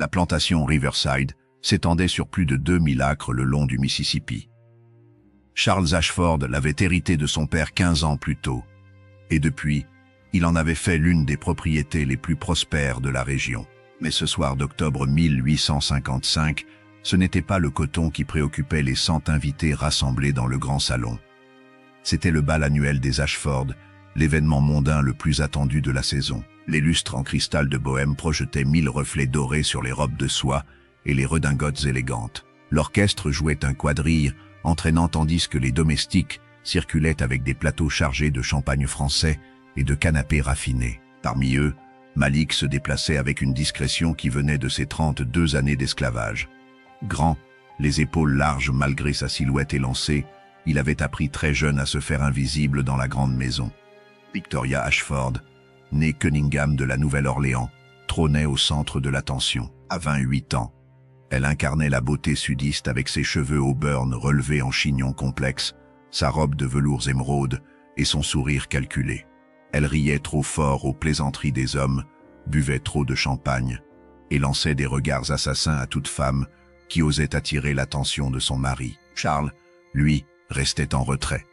La plantation Riverside s'étendait sur plus de 2000 acres le long du Mississippi. Charles Ashford l'avait hérité de son père 15 ans plus tôt, et depuis, il en avait fait l'une des propriétés les plus prospères de la région. Mais ce soir d'octobre 1855, ce n'était pas le coton qui préoccupait les 100 invités rassemblés dans le grand salon. C'était le bal annuel des Ashford, l'événement mondain le plus attendu de la saison. Les lustres en cristal de Bohême projetaient 1000 reflets dorés sur les robes de soie et les redingotes élégantes. L'orchestre jouait un quadrille, entraînant tandis que les domestiques circulaient avec des plateaux chargés de champagne français et de canapés raffinés. Parmi eux, Malik se déplaçait avec une discrétion qui venait de ses 32 années d'esclavage. Grand, les épaules larges malgré sa silhouette élancée, il avait appris très jeune à se faire invisible dans la grande maison. Victoria Ashford, née Cunningham de la Nouvelle-Orléans, trônait au centre de l'attention. À 28 ans, elle incarnait la beauté sudiste avec ses cheveux auburn relevés en chignon complexe, sa robe de velours émeraude et son sourire calculé. Elle riait trop fort aux plaisanteries des hommes, buvait trop de champagne et lançait des regards assassins à toute femme qui osait attirer l'attention de son mari. Charles, lui, restait en retrait.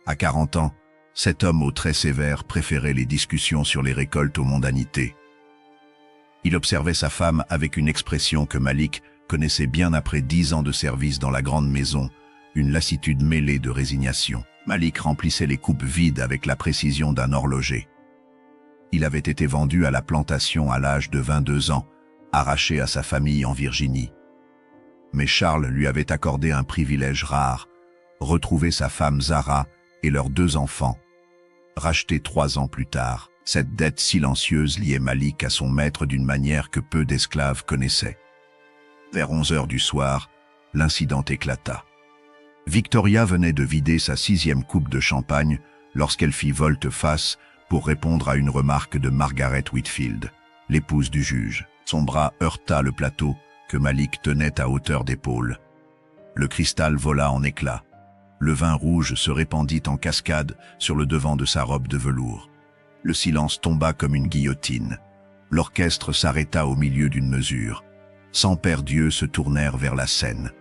À 40 ans, cet homme aux traits sévères préférait les discussions sur les récoltes aux mondanités. Il observait sa femme avec une expression que Malik connaissait bien après 10 ans de service dans la grande maison, une lassitude mêlée de résignation. Malik remplissait les coupes vides avec la précision d'un horloger. Il avait été vendu à la plantation à l'âge de 22 ans, arraché à sa famille en Virginie. Mais Charles lui avait accordé un privilège rare, retrouver sa femme Zara et leurs 2 enfants. Rachetés 3 ans plus tard, cette dette silencieuse liait Malik à son maître d'une manière que peu d'esclaves connaissaient. Vers 11 heures du soir, l'incident éclata. Victoria venait de vider sa 6e coupe de champagne lorsqu'elle fit volte-face pour répondre à une remarque de Margaret Whitfield, l'épouse du juge. Son bras heurta le plateau que Malik tenait à hauteur d'épaule. Le cristal vola en éclats. Le vin rouge se répandit en cascade sur le devant de sa robe de velours. Le silence tomba comme une guillotine. L'orchestre s'arrêta au milieu d'une mesure. 100 paires d'yeux se tournèrent vers la scène.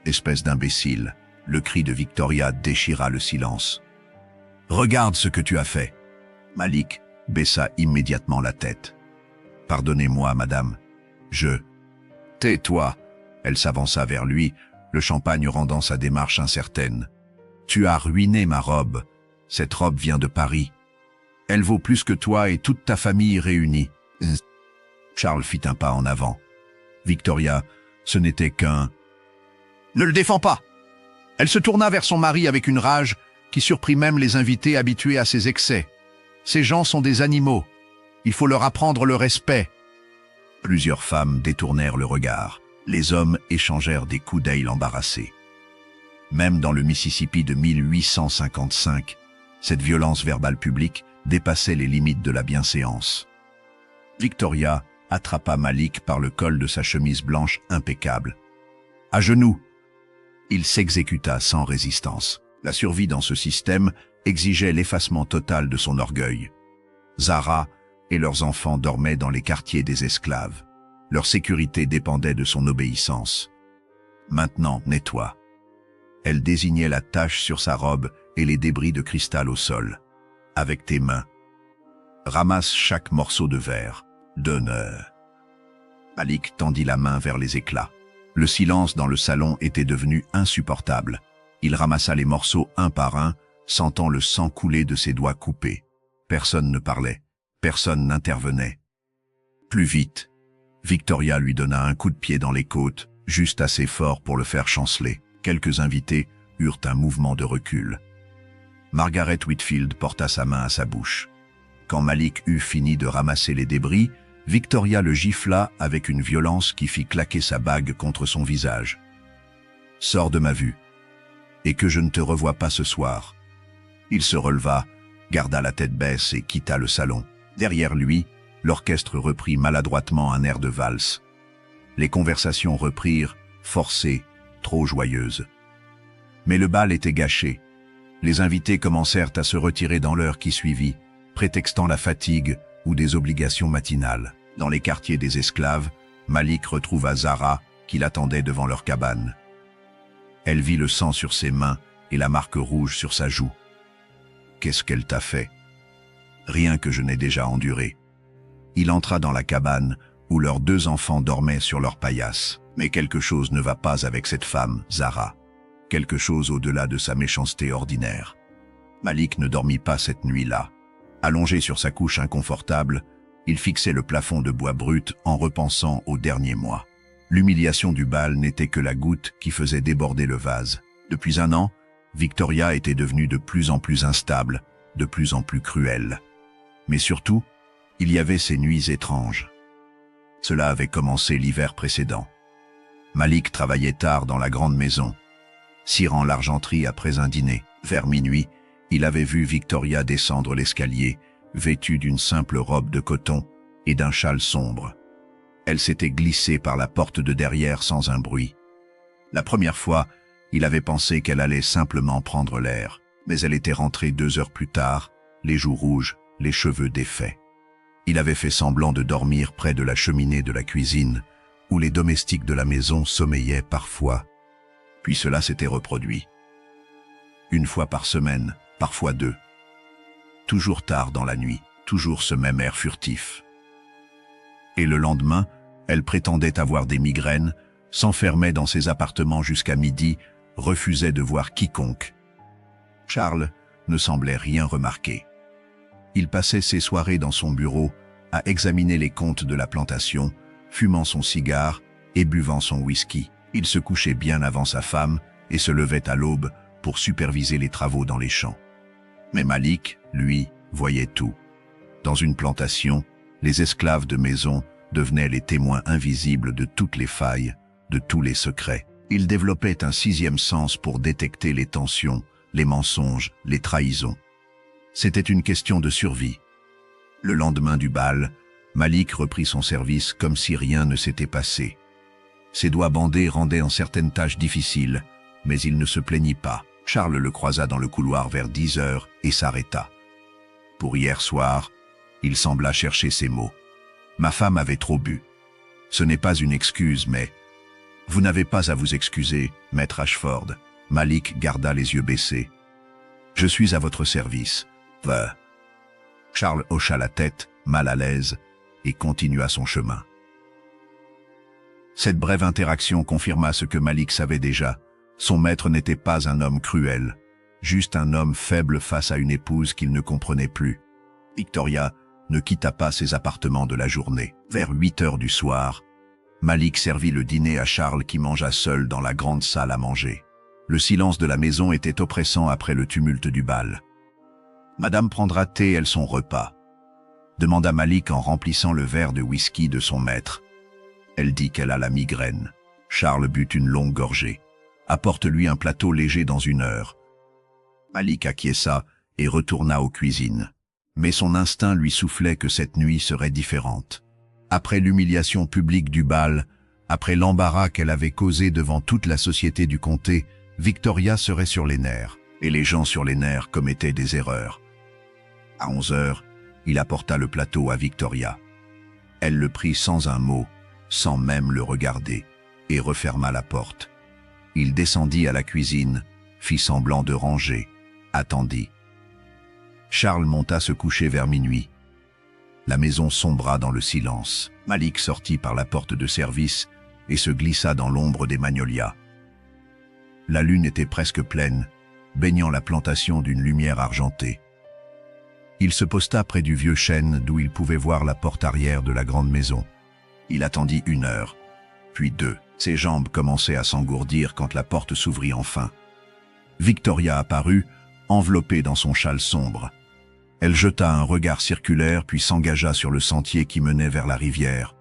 Espèce d'imbécile, le cri de Victoria déchira le silence. « Regarde ce que tu as fait !» Malik baissa immédiatement la tête. « Pardonnez-moi, madame. Je... » « Tais-toi !» Elle s'avança vers lui, le champagne rendant sa démarche incertaine. « Tu as ruiné ma robe. Cette robe vient de Paris. Elle vaut plus que toi et toute ta famille réunie. » Charles fit un pas en avant. Victoria, ce n'était qu'un... « Ne le défends pas !» Elle se tourna vers son mari avec une rage qui surprit même les invités habitués à ses excès. « Ces gens sont des animaux. Il faut leur apprendre le respect. » Plusieurs femmes détournèrent le regard. Les hommes échangèrent des coups d'œil embarrassés. Même dans le Mississippi de 1855, cette violence verbale publique dépassait les limites de la bienséance. Victoria attrapa Malik par le col de sa chemise blanche impeccable. « À genoux !» Il s'exécuta sans résistance. La survie dans ce système exigeait l'effacement total de son orgueil. Zara et leurs enfants dormaient dans les quartiers des esclaves. Leur sécurité dépendait de son obéissance. « Maintenant, nettoie !» Elle désignait la tache sur sa robe et les débris de cristal au sol. « Avec tes mains. Ramasse chaque morceau de verre. Donne. » Malik tendit la main vers les éclats. Le silence dans le salon était devenu insupportable. Il ramassa les morceaux un par un, sentant le sang couler de ses doigts coupés. Personne ne parlait. Personne n'intervenait. Plus vite. Victoria lui donna un coup de pied dans les côtes, juste assez fort pour le faire chanceler. Quelques invités eurent un mouvement de recul. Margaret Whitfield porta sa main à sa bouche. Quand Malik eut fini de ramasser les débris, Victoria le gifla avec une violence qui fit claquer sa bague contre son visage. « Sors de ma vue, et que je ne te revoie pas ce soir. » Il se releva, garda la tête baisse et quitta le salon. Derrière lui, l'orchestre reprit maladroitement un air de valse. Les conversations reprirent, forcées, trop joyeuses. Mais le bal était gâché. Les invités commencèrent à se retirer dans l'heure qui suivit, prétextant la fatigue ou des obligations matinales. Dans les quartiers des esclaves, Malik retrouva Zara, qui l'attendait devant leur cabane. Elle vit le sang sur ses mains et la marque rouge sur sa joue. « Qu'est-ce qu'elle t'a fait ?»« Rien que je n'ai déjà enduré. » Il entra dans la cabane, où leurs 2 enfants dormaient sur leur paillasse. Mais quelque chose ne va pas avec cette femme, Zara. Quelque chose au-delà de sa méchanceté ordinaire. Malik ne dormit pas cette nuit-là. Allongé sur sa couche inconfortable, il fixait le plafond de bois brut en repensant aux derniers mois. L'humiliation du bal n'était que la goutte qui faisait déborder le vase. Depuis 1 an, Victoria était devenue de plus en plus instable, de plus en plus cruelle. Mais surtout, il y avait ces nuits étranges. Cela avait commencé l'hiver précédent. Malik travaillait tard dans la grande maison, cirant l'argenterie après un dîner. Vers minuit, il avait vu Victoria descendre l'escalier, vêtue d'une simple robe de coton et d'un châle sombre. Elle s'était glissée par la porte de derrière sans un bruit. La première fois, il avait pensé qu'elle allait simplement prendre l'air, mais elle était rentrée 2 heures plus tard, les joues rouges, les cheveux défaits. Il avait fait semblant de dormir près de la cheminée de la cuisine, où les domestiques de la maison sommeillaient parfois. Puis cela s'était reproduit. 1 fois par semaine, parfois 2. Toujours tard dans la nuit, toujours ce même air furtif. Et le lendemain, elle prétendait avoir des migraines, s'enfermait dans ses appartements jusqu'à midi, refusait de voir quiconque. Charles ne semblait rien remarquer. Il passait ses soirées dans son bureau à examiner les comptes de la plantation, fumant son cigare et buvant son whisky. Il se couchait bien avant sa femme et se levait à l'aube pour superviser les travaux dans les champs. Mais Malik, lui, voyait tout. Dans une plantation, les esclaves de maison devenaient les témoins invisibles de toutes les failles, de tous les secrets. Il développait un 6e sens pour détecter les tensions, les mensonges, les trahisons. C'était une question de survie. Le lendemain du bal, Malik reprit son service comme si rien ne s'était passé. Ses doigts bandés rendaient en certaines tâches difficiles, mais il ne se plaignit pas. Charles le croisa dans le couloir vers 10 heures et s'arrêta. Pour hier soir, il sembla chercher ses mots. « Ma femme avait trop bu. Ce n'est pas une excuse, mais... » « Vous n'avez pas à vous excuser, maître Ashford. » Malik garda les yeux baissés. « Je suis à votre service. » Charles hocha la tête, mal à l'aise, et continua son chemin. Cette brève interaction confirma ce que Malik savait déjà. Son maître n'était pas un homme cruel, juste un homme faible face à une épouse qu'il ne comprenait plus. Victoria ne quitta pas ses appartements de la journée. Vers 8 heures du soir, Malik servit le dîner à Charles qui mangea seul dans la grande salle à manger. Le silence de la maison était oppressant après le tumulte du bal. « Madame prendra-t-elle son repas ?» demanda Malik en remplissant le verre de whisky de son maître. Elle dit qu'elle a la migraine. Charles but une longue gorgée. « Apporte-lui un plateau léger dans 1 heure. » Malik acquiesça et retourna aux cuisines. Mais son instinct lui soufflait que cette nuit serait différente. Après l'humiliation publique du bal, après l'embarras qu'elle avait causé devant toute la société du comté, Victoria serait sur les nerfs, et les gens sur les nerfs commettaient des erreurs. À 11 heures, il apporta le plateau à Victoria. Elle le prit sans un mot, sans même le regarder, et referma la porte. Il descendit à la cuisine, fit semblant de ranger, attendit. Charles monta se coucher vers minuit. La maison sombra dans le silence. Malik sortit par la porte de service et se glissa dans l'ombre des magnolias. La lune était presque pleine, baignant la plantation d'une lumière argentée. Il se posta près du vieux chêne d'où il pouvait voir la porte arrière de la grande maison. Il attendit 1 heure, puis 2. Ses jambes commençaient à s'engourdir quand la porte s'ouvrit enfin. Victoria apparut, enveloppée dans son châle sombre. Elle jeta un regard circulaire puis s'engagea sur le sentier qui menait vers la rivière.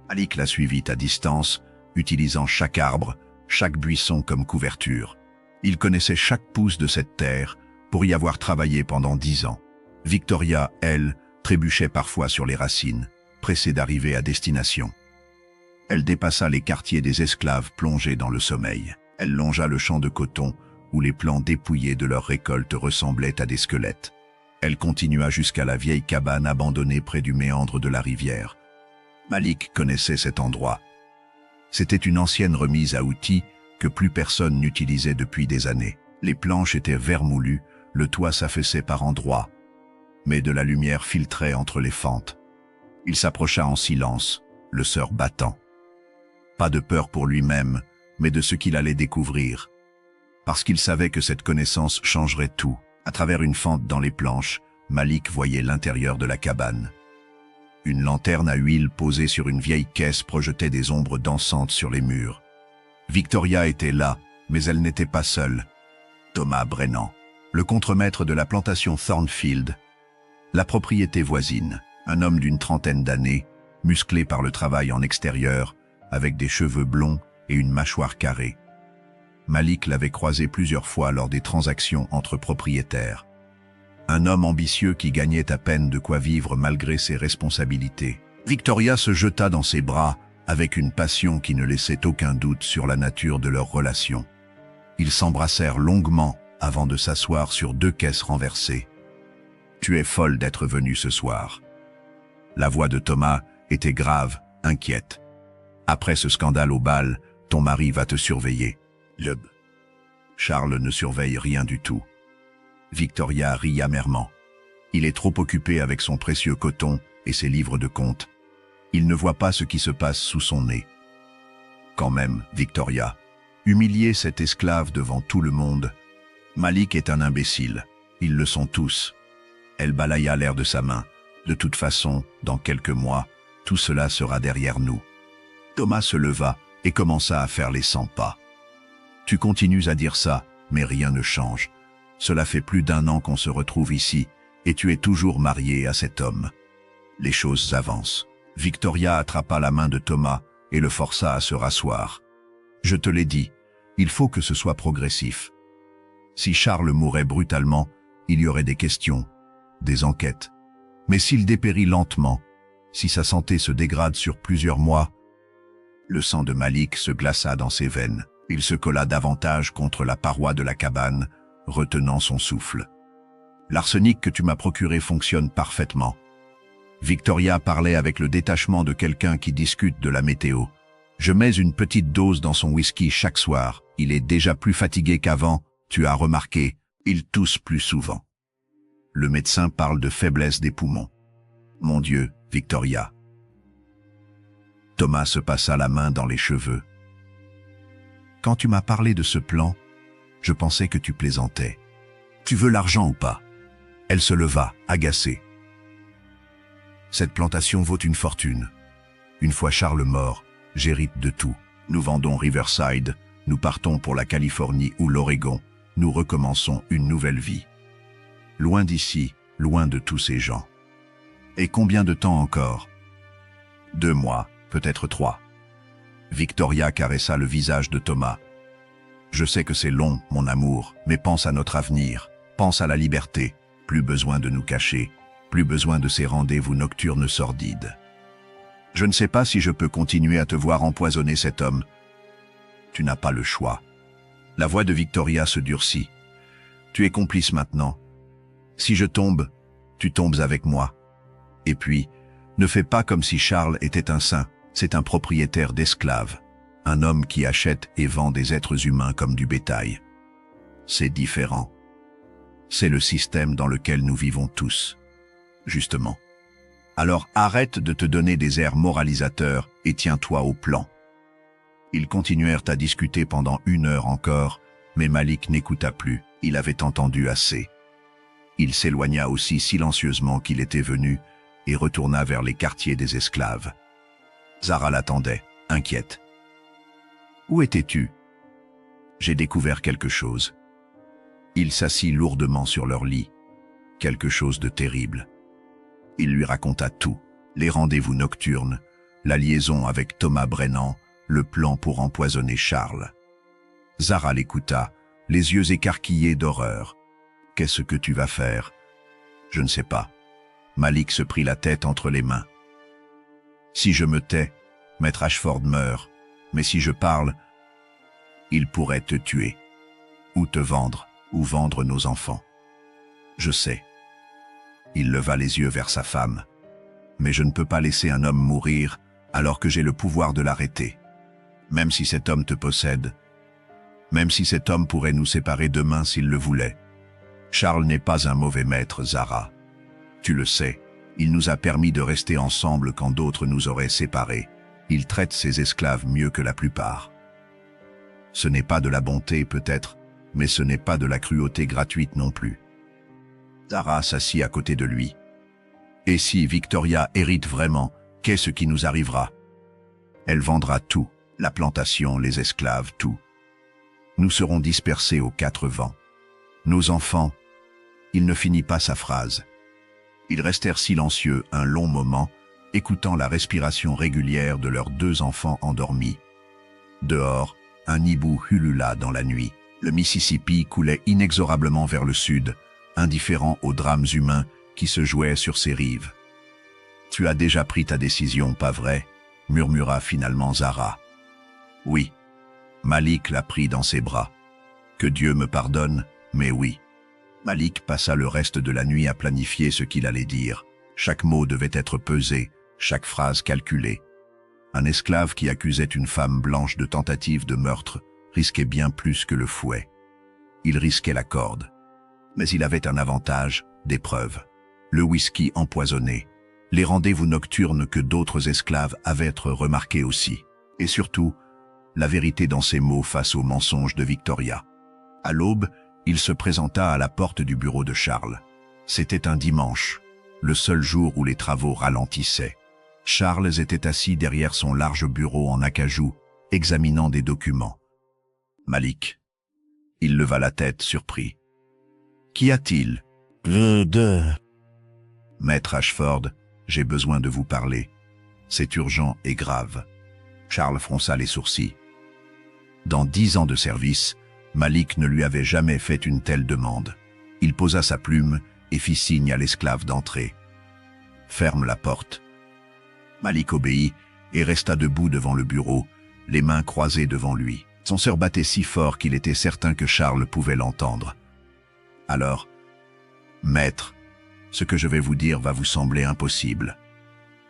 Malik la suivit à distance, utilisant chaque arbre, chaque buisson comme couverture. Il connaissait chaque pouce de cette terre pour y avoir travaillé pendant 10 ans. Victoria, elle, trébuchait parfois sur les racines, pressée d'arriver à destination. Elle dépassa les quartiers des esclaves plongés dans le sommeil. Elle longea le champ de coton où les plants dépouillés de leur récolte ressemblaient à des squelettes. Elle continua jusqu'à la vieille cabane abandonnée près du méandre de la rivière. Malik connaissait cet endroit. C'était une ancienne remise à outils que plus personne n'utilisait depuis des années. Les planches étaient vermoulues, le toit s'affaissait par endroits, mais de la lumière filtrait entre les fentes. Il s'approcha en silence, le cœur battant. Pas de peur pour lui-même, mais de ce qu'il allait découvrir. Parce qu'il savait que cette connaissance changerait tout. À travers une fente dans les planches, Malik voyait l'intérieur de la cabane. Une lanterne à huile posée sur une vieille caisse projetait des ombres dansantes sur les murs. Victoria était là, mais elle n'était pas seule. Thomas Brennan, le contremaître de la plantation Thornfield, la propriété voisine, un homme d'une trentaine d'années, musclé par le travail en extérieur, avec des cheveux blonds et une mâchoire carrée. Malik l'avait croisé plusieurs fois lors des transactions entre propriétaires. Un homme ambitieux qui gagnait à peine de quoi vivre malgré ses responsabilités. Victoria se jeta dans ses bras avec une passion qui ne laissait aucun doute sur la nature de leur relation. Ils s'embrassèrent longuement avant de s'asseoir sur 2 caisses renversées. « Tu es folle d'être venue ce soir. » La voix de Thomas était grave, inquiète. « Après ce scandale au bal, ton mari va te surveiller. » Charles ne surveille rien du tout. Victoria rit amèrement. Il est trop occupé avec son précieux coton et ses livres de comptes. Il ne voit pas ce qui se passe sous son nez. Quand même, Victoria, humilier cet esclave devant tout le monde. Malik est un imbécile. Ils le sont tous. Elle balaya l'air de sa main. De toute façon, dans quelques mois, tout cela sera derrière nous. Thomas se leva et commença à faire les 100 pas. Tu continues à dire ça, mais rien ne change. Cela fait plus d'1 an qu'on se retrouve ici, et tu es toujours marié à cet homme. Les choses avancent. Victoria attrapa la main de Thomas et le força à se rasseoir. Je te l'ai dit, il faut que ce soit progressif. Si Charles mourait brutalement, il y aurait des questions, des enquêtes. Mais s'il dépérit lentement, si sa santé se dégrade sur plusieurs mois, le sang de Malik se glaça dans ses veines. Il se colla davantage contre la paroi de la cabane, retenant son souffle. L'arsenic que tu m'as procuré fonctionne parfaitement. Victoria parlait avec le détachement de quelqu'un qui discute de la météo. Je mets une petite dose dans son whisky chaque soir. Il est déjà plus fatigué qu'avant, tu as remarqué, il tousse plus souvent. Le médecin parle de faiblesse des poumons. Mon Dieu, Victoria. Thomas se passa la main dans les cheveux. Quand tu m'as parlé de ce plan, je pensais que tu plaisantais. Tu veux l'argent ou pas? Elle se leva, agacée. Cette plantation vaut une fortune. Une fois Charles mort, j'hérite de tout. Nous vendons Riverside, nous partons pour la Californie ou l'Oregon, nous recommençons une nouvelle vie. Loin d'ici, loin de tous ces gens. Et combien de temps encore? 2 mois, peut-être 3. Victoria caressa le visage de Thomas. Je sais que c'est long, mon amour, mais pense à notre avenir, pense à la liberté. Plus besoin de nous cacher, plus besoin de ces rendez-vous nocturnes sordides. Je ne sais pas si je peux continuer à te voir empoisonner cet homme. Tu n'as pas le choix. La voix de Victoria se durcit. Tu es complice maintenant. Si je tombe, tu tombes avec moi. Et puis, ne fais pas comme si Charles était un saint. C'est un propriétaire d'esclaves, un homme qui achète et vend des êtres humains comme du bétail. C'est différent. C'est le système dans lequel nous vivons tous, justement. Alors arrête de te donner des airs moralisateurs et tiens-toi au plan. Ils continuèrent à discuter pendant 1 heure encore, mais Malik n'écouta plus, il avait entendu assez. Il s'éloigna aussi silencieusement qu'il était venu et retourna vers les quartiers des esclaves. Zara l'attendait, inquiète. « Où étais-tu » ? J'ai découvert quelque chose. Il s'assit lourdement sur leur lit. Quelque chose de terrible. Il lui raconta tout, les rendez-vous nocturnes, la liaison avec Thomas Brennan, le plan pour empoisonner Charles. Zara l'écouta, les yeux écarquillés d'horreur. « Qu'est-ce que tu vas faire ?»« Je ne sais pas. » Malik se prit la tête entre les mains. « Si je me tais, Maître Ashford meurt, mais si je parle, il pourrait te tuer, ou te vendre, ou vendre nos enfants. Je sais. » Il leva les yeux vers sa femme. « Mais je ne peux pas laisser un homme mourir alors que j'ai le pouvoir de l'arrêter. » même si cet homme te possède, même si cet homme pourrait nous séparer demain s'il le voulait. Charles n'est pas un mauvais maître, Zara. Tu le sais, il nous a permis de rester ensemble quand d'autres nous auraient séparés. Il traite ses esclaves mieux que la plupart. Ce n'est pas de la bonté peut-être, mais ce n'est pas de la cruauté gratuite non plus. Zara s'assit à côté de lui. Et si Victoria hérite vraiment, qu'est-ce qui nous arrivera? Elle vendra tout, la plantation, les esclaves, tout. Nous serons dispersés aux quatre vents. Nos enfants, il ne finit pas sa phrase. Ils restèrent silencieux un long moment, écoutant la respiration régulière de leurs deux enfants endormis. Dehors, un hibou ulula dans la nuit. Le Mississippi coulait inexorablement vers le sud, indifférent aux drames humains qui se jouaient sur ses rives. « Tu as déjà pris ta décision, pas vrai ?» murmura finalement Zara. « Oui. » Malik l'a pris dans ses bras. « Que Dieu me pardonne, mais oui. » Malik passa le reste de la nuit à planifier ce qu'il allait dire. Chaque mot devait être pesé, chaque phrase calculée. Un esclave qui accusait une femme blanche de tentative de meurtre risquait bien plus que le fouet. Il risquait la corde. Mais il avait un avantage, des preuves. Le whisky empoisonné, les rendez-vous nocturnes que d'autres esclaves avaient remarqués aussi. Et surtout, la vérité dans ses mots face aux mensonges de Victoria. À l'aube, il se présenta à la porte du bureau de Charles. C'était un dimanche, le seul jour où les travaux ralentissaient. Charles était assis derrière son large bureau en acajou, examinant des documents. « Malik. » Il leva la tête, surpris. « Qu'y a-t-il ?»« Maître Ashford, j'ai besoin de vous parler. C'est urgent et grave. » Charles fronça les sourcils. Dans 10 ans de service, Malik ne lui avait jamais fait une telle demande. Il posa sa plume et fit signe à l'esclave d'entrer. « Ferme la porte. » Malik obéit et resta debout devant le bureau, les mains croisées devant lui. Son cœur battait si fort qu'il était certain que Charles pouvait l'entendre. « Alors, maître, ce que je vais vous dire va vous sembler impossible.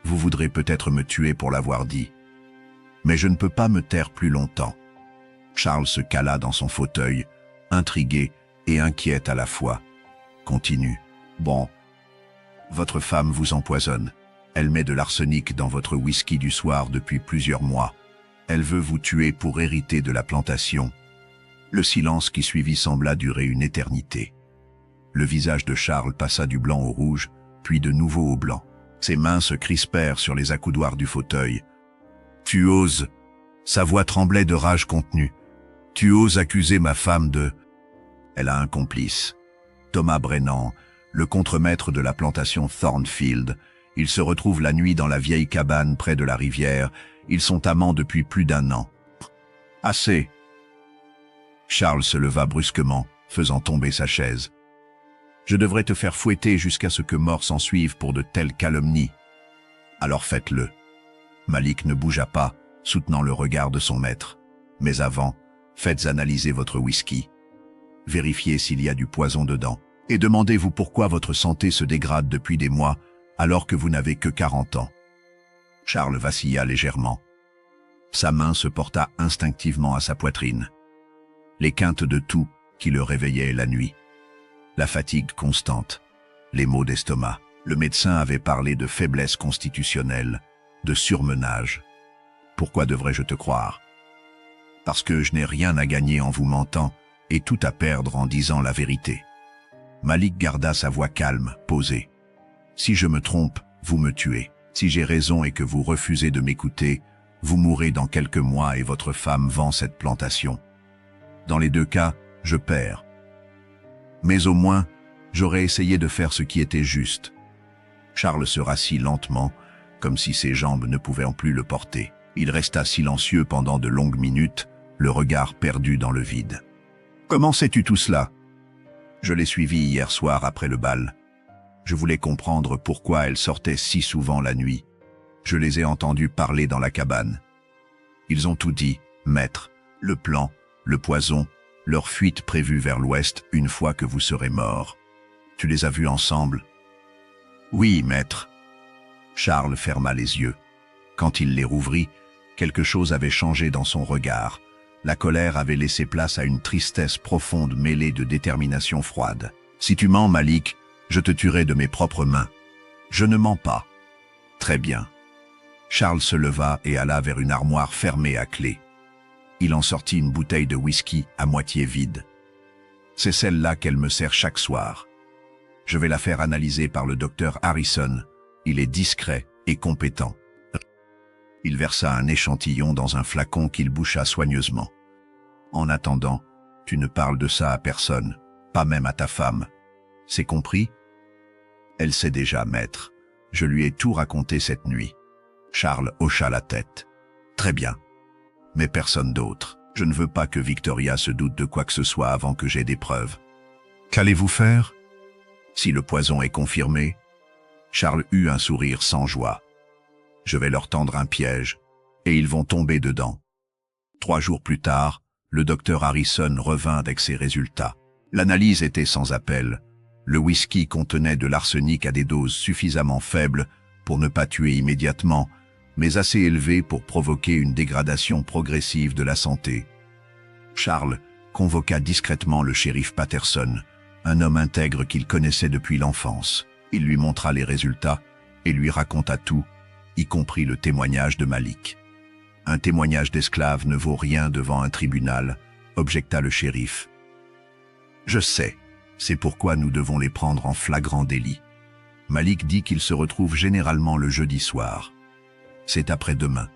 Vous voudrez peut-être me tuer pour l'avoir dit. Mais je ne peux pas me taire plus longtemps. » Charles se cala dans son fauteuil, intrigué et inquiet à la fois. Continue. « Bon, votre femme vous empoisonne. Elle met de l'arsenic dans votre whisky du soir depuis plusieurs mois. Elle veut vous tuer pour hériter de la plantation. » Le silence qui suivit sembla durer une éternité. Le visage de Charles passa du blanc au rouge, puis de nouveau au blanc. Ses mains se crispèrent sur les accoudoirs du fauteuil. « Tu oses !» Sa voix tremblait de rage contenue. « Tu oses accuser ma femme de... » Elle a un complice. Thomas Brennan, le contremaître de la plantation Thornfield. Ils se retrouvent la nuit dans la vieille cabane près de la rivière. Ils sont amants depuis plus d'1 an. « Assez !» Charles se leva brusquement, faisant tomber sa chaise. « Je devrais te faire fouetter jusqu'à ce que mort s'ensuive pour de telles calomnies. » « Alors faites-le. » Malik ne bougea pas, soutenant le regard de son maître. « Mais avant, faites analyser votre whisky. Vérifiez s'il y a du poison dedans. Et demandez-vous pourquoi votre santé se dégrade depuis des mois, alors que vous n'avez que 40 ans. » Charles vacilla légèrement. Sa main se porta instinctivement à sa poitrine. Les quintes de toux qui le réveillaient la nuit. La fatigue constante. Les maux d'estomac. Le médecin avait parlé de faiblesse constitutionnelle, de surmenage. Pourquoi devrais-je te croire? Parce que je n'ai rien à gagner en vous mentant et tout à perdre en disant la vérité. Malik garda sa voix calme, posée. Si je me trompe, vous me tuez. Si j'ai raison et que vous refusez de m'écouter, vous mourrez dans quelques mois et votre femme vend cette plantation. Dans les 2 cas, je perds. Mais au moins, j'aurais essayé de faire ce qui était juste. Charles se rassit lentement, comme si ses jambes ne pouvaient en plus le porter. Il resta silencieux pendant de longues minutes, le regard perdu dans le vide. « Comment sais-tu tout cela ?»« Je l'ai suivie hier soir après le bal. Je voulais comprendre pourquoi elle sortait si souvent la nuit. Je les ai entendus parler dans la cabane. Ils ont tout dit, maître, le plan, le poison, leur fuite prévue vers l'ouest une fois que vous serez mort. Tu les as vus ensemble? » « Oui, maître. » Charles ferma les yeux. Quand il les rouvrit, Quelque chose avait changé dans son regard. La colère avait laissé place à une tristesse profonde mêlée de détermination froide. « Si tu mens, Malik, je te tuerai de mes propres mains. »« Je ne mens pas. »« Très bien. » Charles se leva et alla vers une armoire fermée à clé. Il en sortit une bouteille de whisky à moitié vide. « C'est celle-là qu'elle me sert chaque soir. Je vais la faire analyser par le docteur Harrison. Il est discret et compétent. » Il versa un échantillon dans un flacon qu'il boucha soigneusement. « En attendant, tu ne parles de ça à personne, pas même à ta femme. C'est compris ? » « Elle sait déjà, maître. Je lui ai tout raconté cette nuit. » Charles hocha la tête. « Très bien. Mais personne d'autre. Je ne veux pas que Victoria se doute de quoi que ce soit avant que j'aie des preuves. »« Qu'allez-vous faire ?»« Si le poison est confirmé ?» Charles eut un sourire sans joie. « Je vais leur tendre un piège, et ils vont tomber dedans. » 3 jours plus tard, le docteur Harrison revint avec ses résultats. L'analyse était sans appel. Le whisky contenait de l'arsenic à des doses suffisamment faibles pour ne pas tuer immédiatement, mais assez élevées pour provoquer une dégradation progressive de la santé. Charles convoqua discrètement le shérif Patterson, un homme intègre qu'il connaissait depuis l'enfance. Il lui montra les résultats et lui raconta tout, y compris le témoignage de Malik. « Un témoignage d'esclave ne vaut rien devant un tribunal », objecta le shérif. « Je sais, c'est pourquoi nous devons les prendre en flagrant délit. Malik dit qu'il se retrouve généralement le jeudi soir. C'est après-demain. »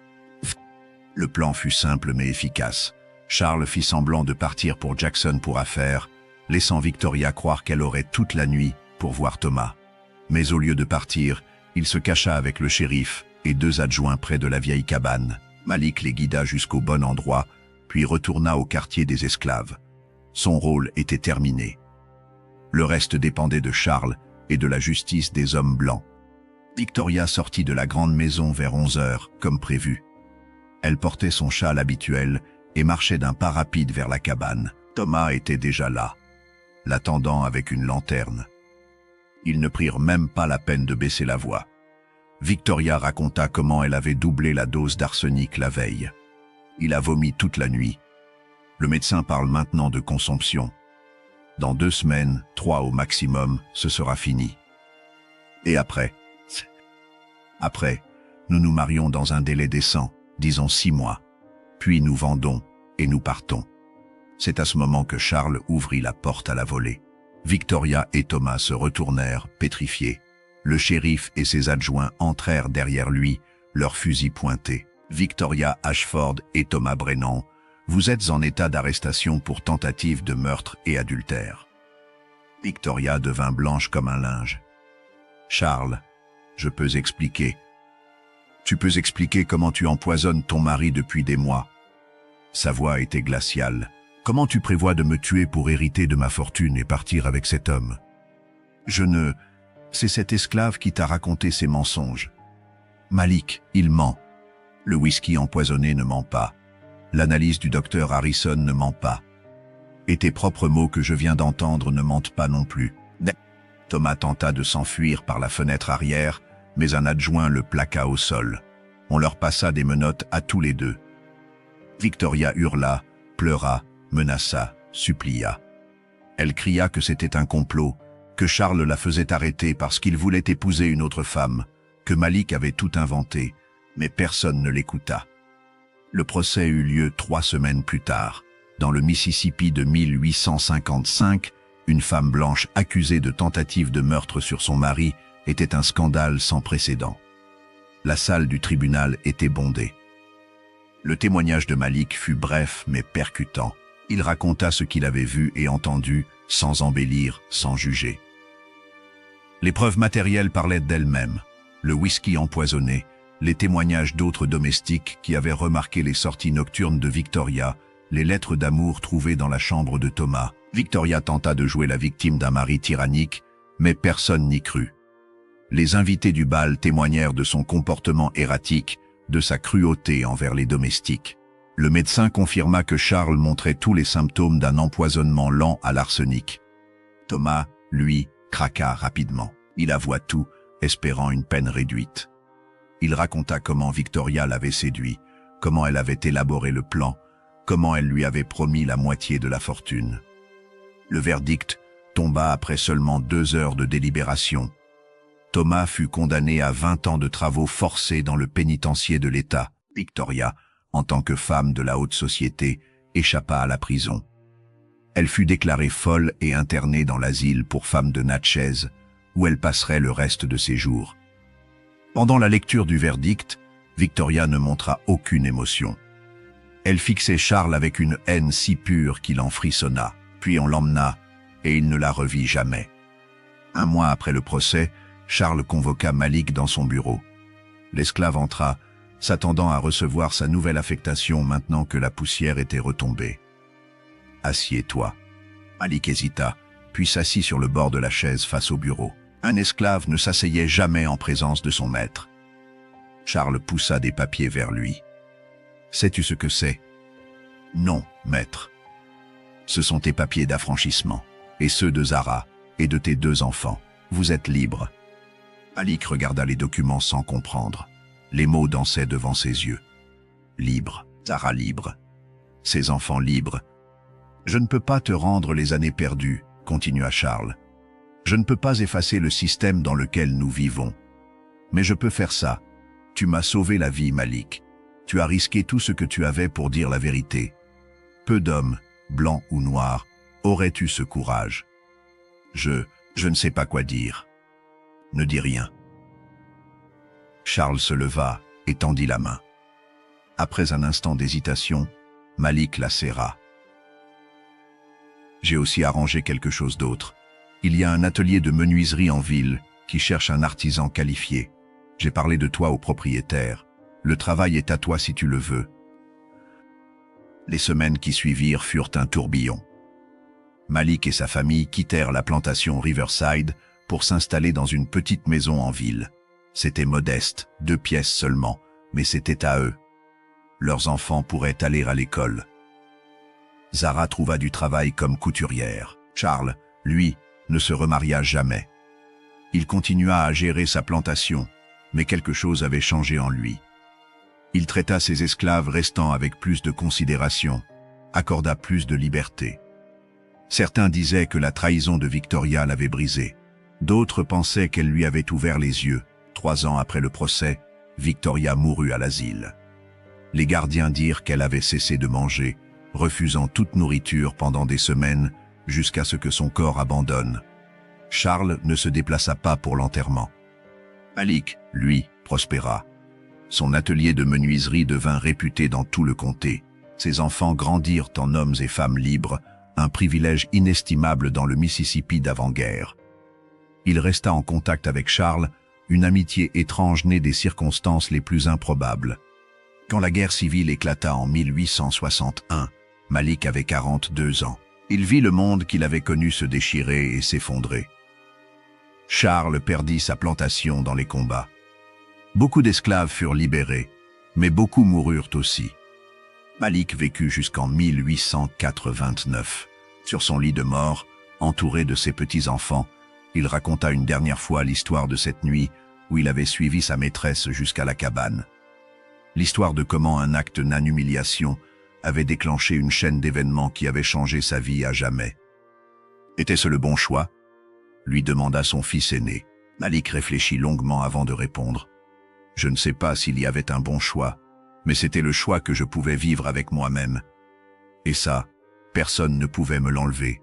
Le plan fut simple mais efficace. Charles fit semblant de partir pour Jackson pour affaires, laissant Victoria croire qu'elle aurait toute la nuit pour voir Thomas. Mais au lieu de partir, il se cacha avec le shérif et 2 adjoints près de la vieille cabane. Malik les guida jusqu'au bon endroit, puis retourna au quartier des esclaves. Son rôle était terminé. Le reste dépendait de Charles et de la justice des hommes blancs. Victoria sortit de la grande maison vers 11 heures, comme prévu. Elle portait son châle habituel et marchait d'un pas rapide vers la cabane. Thomas était déjà là, l'attendant avec une lanterne. Ils ne prirent même pas la peine de baisser la voix. Victoria raconta comment elle avait doublé la dose d'arsenic la veille. Il a vomi toute la nuit. Le médecin parle maintenant de consomption. Dans 2 semaines, 3 au maximum, ce sera fini. Et après? Après, nous nous marions dans un délai décent, disons 6 mois. Puis nous vendons et nous partons. C'est à ce moment que Charles ouvrit la porte à la volée. Victoria et Thomas se retournèrent, pétrifiés. Le shérif et ses adjoints entrèrent derrière lui, leurs fusils pointés. « Victoria Ashford et Thomas Brennan, vous êtes en état d'arrestation pour tentative de meurtre et adultère. » Victoria devint blanche comme un linge. « Charles, je peux expliquer. »« Tu peux expliquer comment tu empoisonnes ton mari depuis des mois. » Sa voix était glaciale. « Comment tu prévois de me tuer pour hériter de ma fortune et partir avec cet homme? »« Je ne... C'est cet esclave qui t'a raconté ces mensonges. »« Malik, il ment. Le whisky empoisonné ne ment pas. L'analyse du docteur Harrison ne ment pas. Et tes propres mots que je viens d'entendre ne mentent pas non plus. » Thomas tenta de s'enfuir par la fenêtre arrière, mais un adjoint le plaqua au sol. On leur passa des menottes à tous les deux. Victoria hurla, pleura, menaça, supplia. Elle cria que c'était un complot, que Charles la faisait arrêter parce qu'il voulait épouser une autre femme, que Malik avait tout inventé, mais personne ne l'écouta. Le procès eut lieu 3 semaines plus tard. Dans le Mississippi de 1855, une femme blanche accusée de tentative de meurtre sur son mari était un scandale sans précédent. La salle du tribunal était bondée. Le témoignage de Malik fut bref mais percutant. Il raconta ce qu'il avait vu et entendu, sans embellir, sans juger. Les preuves matérielles parlaient d'elles-mêmes. Le whisky empoisonné, les témoignages d'autres domestiques qui avaient remarqué les sorties nocturnes de Victoria, les lettres d'amour trouvées dans la chambre de Thomas. Victoria tenta de jouer la victime d'un mari tyrannique, mais personne n'y crut. Les invités du bal témoignèrent de son comportement erratique, de sa cruauté envers les domestiques. Le médecin confirma que Charles montrait tous les symptômes d'un empoisonnement lent à l'arsenic. Thomas, lui, craqua rapidement. Il avoua tout, espérant une peine réduite. Il raconta comment Victoria l'avait séduit, comment elle avait élaboré le plan, comment elle lui avait promis la moitié de la fortune. Le verdict tomba après seulement 2 heures de délibération. Thomas fut condamné à 20 ans de travaux forcés dans le pénitencier de l'État. Victoria, en tant que femme de la haute société, échappa à la prison. Elle fut déclarée folle et internée dans l'asile pour femmes de Natchez, où elle passerait le reste de ses jours. Pendant la lecture du verdict, Victoria ne montra aucune émotion. Elle fixait Charles avec une haine si pure qu'il en frissonna, puis on l'emmena, et il ne la revit jamais. 1 mois après le procès, Charles convoqua Malik dans son bureau. L'esclave entra, s'attendant à recevoir sa nouvelle affectation maintenant que la poussière était retombée. « Assieds-toi. » Malik hésita, puis s'assit sur le bord de la chaise face au bureau. Un esclave ne s'asseyait jamais en présence de son maître. Charles poussa des papiers vers lui. « Sais-tu ce que c'est ?»« Non, maître. Ce sont tes papiers d'affranchissement, et ceux de Zara, et de tes 2 enfants. Vous êtes libre. » Malik regarda les documents sans comprendre. Les mots dansaient devant ses yeux. Libre, Zara libre. Ses enfants libres. « Je ne peux pas te rendre les années perdues, » continua Charles. « Je ne peux pas effacer le système dans lequel nous vivons. Mais je peux faire ça. Tu m'as sauvé la vie, Malik. Tu as risqué tout ce que tu avais pour dire la vérité. Peu d'hommes, blancs ou noirs, auraient eu ce courage. Je ne sais pas quoi dire. Ne dis rien. » Charles se leva et tendit la main. Après un instant d'hésitation, Malik la serra. « J'ai aussi arrangé quelque chose d'autre. Il y a un atelier de menuiserie en ville qui cherche un artisan qualifié. J'ai parlé de toi au propriétaire. Le travail est à toi si tu le veux. » Les semaines qui suivirent furent un tourbillon. Malik et sa famille quittèrent la plantation Riverside pour s'installer dans une petite maison en ville. C'était modeste, 2 pièces seulement, mais c'était à eux. Leurs enfants pourraient aller à l'école. Zara trouva du travail comme couturière. Charles, lui, ne se remaria jamais. Il continua à gérer sa plantation, mais quelque chose avait changé en lui. Il traita ses esclaves restants avec plus de considération, accorda plus de liberté. Certains disaient que la trahison de Victoria l'avait brisé. D'autres pensaient qu'elle lui avait ouvert les yeux. 3 ans après le procès, Victoria mourut à l'asile. Les gardiens dirent qu'elle avait cessé de manger, refusant toute nourriture pendant des semaines jusqu'à ce que son corps abandonne. Charles ne se déplaça pas pour l'enterrement. Malik, lui, prospéra. Son atelier de menuiserie devint réputé dans tout le comté. Ses enfants grandirent en hommes et femmes libres, un privilège inestimable dans le Mississippi d'avant-guerre. Il resta en contact avec Charles, une amitié étrange née des circonstances les plus improbables. Quand la guerre civile éclata en 1861, Malik avait 42 ans. Il vit le monde qu'il avait connu se déchirer et s'effondrer. Charles perdit sa plantation dans les combats. Beaucoup d'esclaves furent libérés, mais beaucoup moururent aussi. Malik vécut jusqu'en 1889. Sur son lit de mort, entouré de ses petits-enfants, il raconta une dernière fois l'histoire de cette nuit où il avait suivi sa maîtresse jusqu'à la cabane. L'histoire de comment un acte non-humiliation avait déclenché une chaîne d'événements qui avait changé sa vie à jamais. Était-ce le bon choix? Lui demanda son fils aîné. Malik réfléchit longuement avant de répondre. Je ne sais pas s'il y avait un bon choix, mais c'était le choix que je pouvais vivre avec moi-même. Et ça, personne ne pouvait me l'enlever.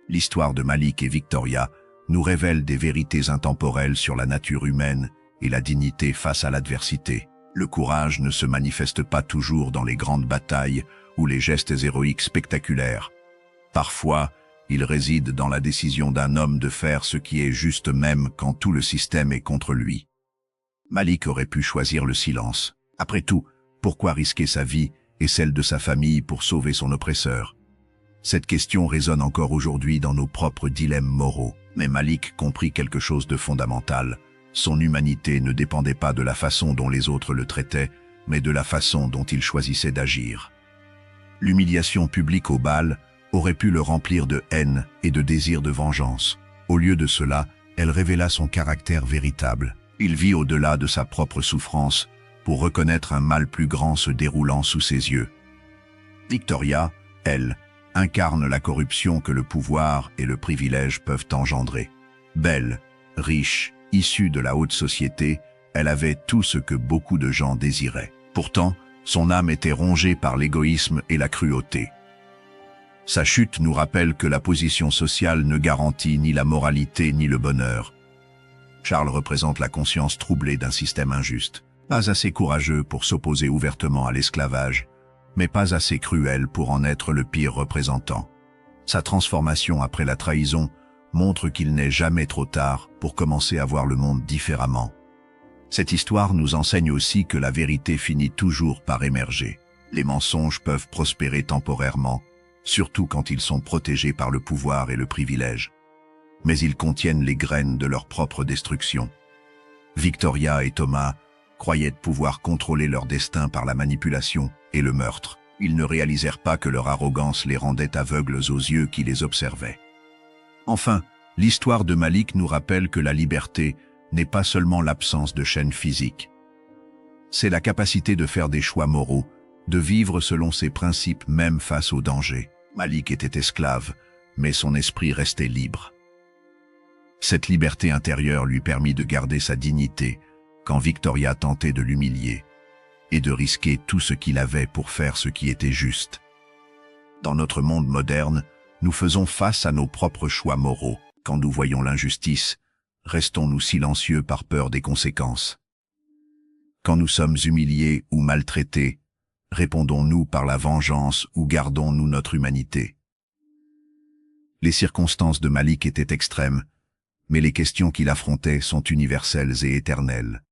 L'histoire de Malik et Victoria nous révèle des vérités intemporelles sur la nature humaine et la dignité face à l'adversité. Le courage ne se manifeste pas toujours dans les grandes batailles ou les gestes héroïques spectaculaires. Parfois, il réside dans la décision d'un homme de faire ce qui est juste même quand tout le système est contre lui. Malik aurait pu choisir le silence. Après tout, pourquoi risquer sa vie et celle de sa famille pour sauver son oppresseur? Cette question résonne encore aujourd'hui dans nos propres dilemmes moraux. Mais Malik comprit quelque chose de fondamental. Son humanité ne dépendait pas de la façon dont les autres le traitaient, mais de la façon dont il choisissait d'agir. L'humiliation publique au bal aurait pu le remplir de haine et de désir de vengeance. Au lieu de cela, elle révéla son caractère véritable. Il vit au-delà de sa propre souffrance pour reconnaître un mal plus grand se déroulant sous ses yeux. Victoria, elle, incarne la corruption que le pouvoir et le privilège peuvent engendrer. Belle, riche, issue de la haute société, elle avait tout ce que beaucoup de gens désiraient. Pourtant, son âme était rongée par l'égoïsme et la cruauté. Sa chute nous rappelle que la position sociale ne garantit ni la moralité ni le bonheur. Charles représente la conscience troublée d'un système injuste, pas assez courageux pour s'opposer ouvertement à l'esclavage, mais pas assez cruel pour en être le pire représentant. Sa transformation après la trahison montre qu'il n'est jamais trop tard pour commencer à voir le monde différemment. Cette histoire nous enseigne aussi que la vérité finit toujours par émerger. Les mensonges peuvent prospérer temporairement, surtout quand ils sont protégés par le pouvoir et le privilège. Mais ils contiennent les graines de leur propre destruction. Victoria et Thomas croyaient pouvoir contrôler leur destin par la manipulation et le meurtre. Ils ne réalisèrent pas que leur arrogance les rendait aveugles aux yeux qui les observaient. Enfin, l'histoire de Malik nous rappelle que la liberté n'est pas seulement l'absence de chaînes physiques. C'est la capacité de faire des choix moraux, de vivre selon ses principes même face au danger. Malik était esclave, mais son esprit restait libre. Cette liberté intérieure lui permit de garder sa dignité quand Victoria tentait de l'humilier et de risquer tout ce qu'il avait pour faire ce qui était juste. Dans notre monde moderne, nous faisons face à nos propres choix moraux. Quand nous voyons l'injustice, restons-nous silencieux par peur des conséquences. Quand nous sommes humiliés ou maltraités, répondons-nous par la vengeance ou gardons-nous notre humanité? Les circonstances de Malik étaient extrêmes, mais les questions qu'il affrontait sont universelles et éternelles.